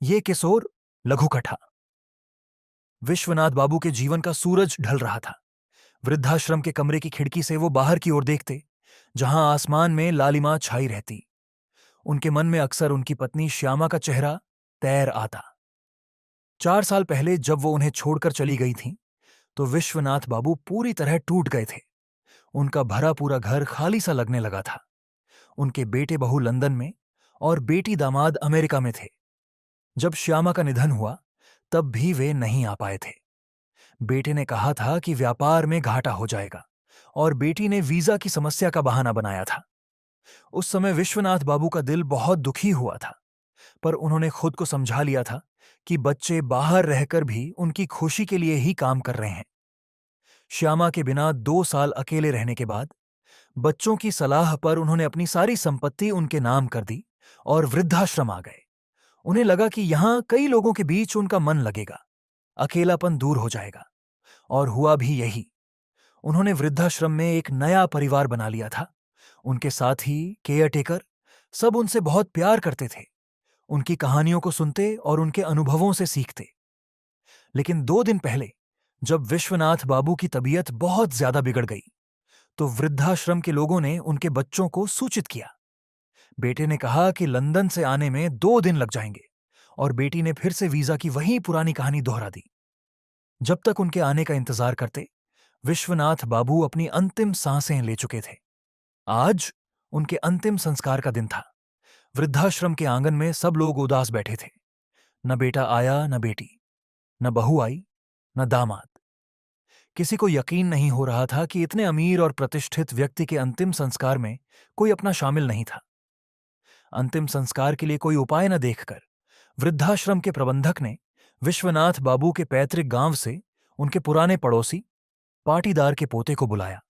ये किशोर लघु कथा। विश्वनाथ बाबू के जीवन का सूरज ढल रहा था। वृद्धाश्रम के कमरे की खिड़की से वो बाहर की ओर देखते, जहां आसमान में लालिमा छाई रहती। उनके मन में अक्सर उनकी पत्नी श्यामा का चेहरा तैर आता। 4 साल पहले जब वो उन्हें छोड़कर चली गई थीं, तो विश्वनाथ बाबू पूरी तरह टूट गए थे। उनका भरा पूरा घर खाली सा लगने लगा था। उनके बेटे बहू लंदन में और बेटी दामाद अमेरिका में थे। जब श्यामा का निधन हुआ, तब भी वे नहीं आ पाए थे। बेटे ने कहा था कि व्यापार में घाटा हो जाएगा, और बेटी ने वीजा की समस्या का बहाना बनाया था। उस समय विश्वनाथ बाबू का दिल बहुत दुखी हुआ था, पर उन्होंने खुद को समझा लिया था कि बच्चे बाहर रहकर भी उनकी खुशी के लिए ही काम कर रहे हैं। श्यामा के बिना 2 साल अकेले रहने के बाद बच्चों की सलाह पर उन्होंने अपनी सारी संपत्ति उनके नाम कर दी और वृद्धाश्रम आ गए। उन्हें लगा कि यहां कई लोगों के बीच उनका मन लगेगा, अकेलापन दूर हो जाएगा। और हुआ भी यही। उन्होंने वृद्धाश्रम में एक नया परिवार बना लिया था। उनके साथी, केयरटेकर, सब उनसे बहुत प्यार करते थे। उनकी कहानियों को सुनते और उनके अनुभवों से सीखते। लेकिन 2 दिन पहले, जब विश्वनाथ बाबू की तबीयत बहुत ज्यादा बिगड़ गई, तो वृद्धाश्रम के लोगों ने उनके बच्चों को सूचित किया। बेटे ने कहा कि लंदन से आने में 2 दिन लग जाएंगे, और बेटी ने फिर से वीजा की वही पुरानी कहानी दोहरा दी। जब तक उनके आने का इंतजार करते, विश्वनाथ बाबू अपनी अंतिम सांसें ले चुके थे। आज उनके अंतिम संस्कार का दिन था। वृद्धाश्रम के आंगन में सब लोग उदास बैठे थे। न बेटा आया, न बेटी, न बहू आई, न दामाद। किसी को यकीन नहीं हो रहा था कि इतने अमीर और प्रतिष्ठित व्यक्ति के अंतिम संस्कार में कोई अपना शामिल नहीं था। अंतिम संस्कार के लिए कोई उपाय न देखकर वृद्धाश्रम के प्रबंधक ने विश्वनाथ बाबू के पैतृक गांव से उनके पुराने पड़ोसी पाटीदार के पोते को बुलाया।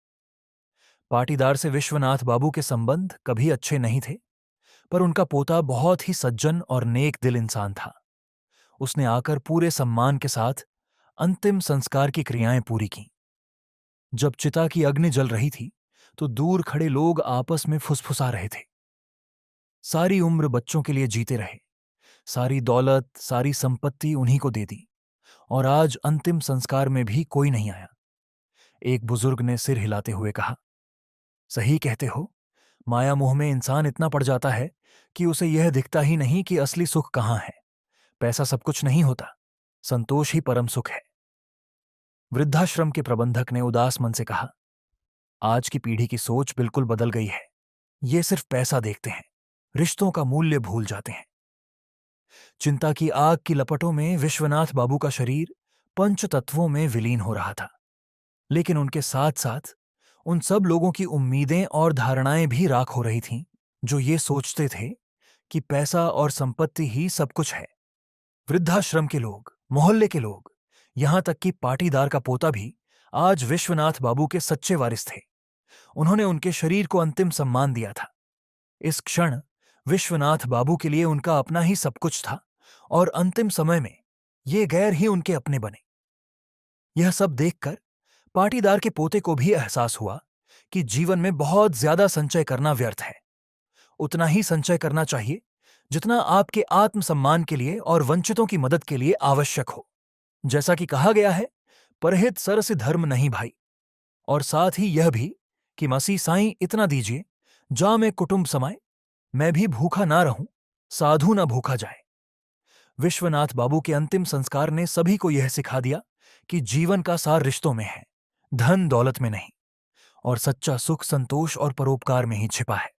पाटीदार से विश्वनाथ बाबू के संबंध कभी अच्छे नहीं थे, पर उनका पोता बहुत ही सज्जन और नेक दिल इंसान था। उसने आकर पूरे सम्मान के साथ अंतिम संस्कार की क्रियाएं पूरी की। जब चिता की अग्नि जल रही थी, तो दूर खड़े लोग आपस में फुसफुसा रहे थे। सारी उम्र बच्चों के लिए जीते रहे, सारी दौलत, सारी संपत्ति उन्हीं को दे दी, और आज अंतिम संस्कार में भी कोई नहीं आया। एक बुजुर्ग ने सिर हिलाते हुए कहा, सही कहते हो, माया मोह में इंसान इतना पड़ जाता है कि उसे यह दिखता ही नहीं कि असली सुख कहाँ है। पैसा सब कुछ नहीं होता, संतोष ही परम सुख है। वृद्धाश्रम के प्रबंधक ने उदास मन से कहा, आज की पीढ़ी की सोच बिल्कुल बदल गई है। ये सिर्फ पैसा देखते हैं, रिश्तों का मूल्य भूल जाते हैं। चिंता की आग की लपटों में विश्वनाथ बाबू का शरीर पंच तत्वों में विलीन हो रहा था। लेकिन उनके साथ साथ उन सब लोगों की उम्मीदें और धारणाएं भी राख हो रही थीं, जो ये सोचते थे कि पैसा और संपत्ति ही सब कुछ है। वृद्धाश्रम के लोग, मोहल्ले के लोग, यहां तक कि पाटीदार का पोता भी आज विश्वनाथ बाबू के सच्चे वारिस थे। उन्होंने उनके शरीर को अंतिम सम्मान दिया था। इस क्षण विश्वनाथ बाबू के लिए उनका अपना ही सब कुछ था, और अंतिम समय में ये गैर ही उनके अपने बने। यह सब देखकर पाटीदार के पोते को भी एहसास हुआ कि जीवन में बहुत ज्यादा संचय करना व्यर्थ है। उतना ही संचय करना चाहिए जितना आपके आत्मसम्मान के लिए और वंचितों की मदद के लिए आवश्यक हो। जैसा कि कहा गया है, परहित सरस धर्म नहीं भाई। और साथ ही यह भी कि मसीह साईं इतना दीजिए, जा मैं कुटुंब समाए, मैं भी भूखा ना रहूं, साधु ना भूखा जाए। विश्वनाथ बाबू के अंतिम संस्कार ने सभी को यह सिखा दिया कि जीवन का सार रिश्तों में है, धन दौलत में नहीं, और सच्चा सुख संतोष और परोपकार में ही छिपा है।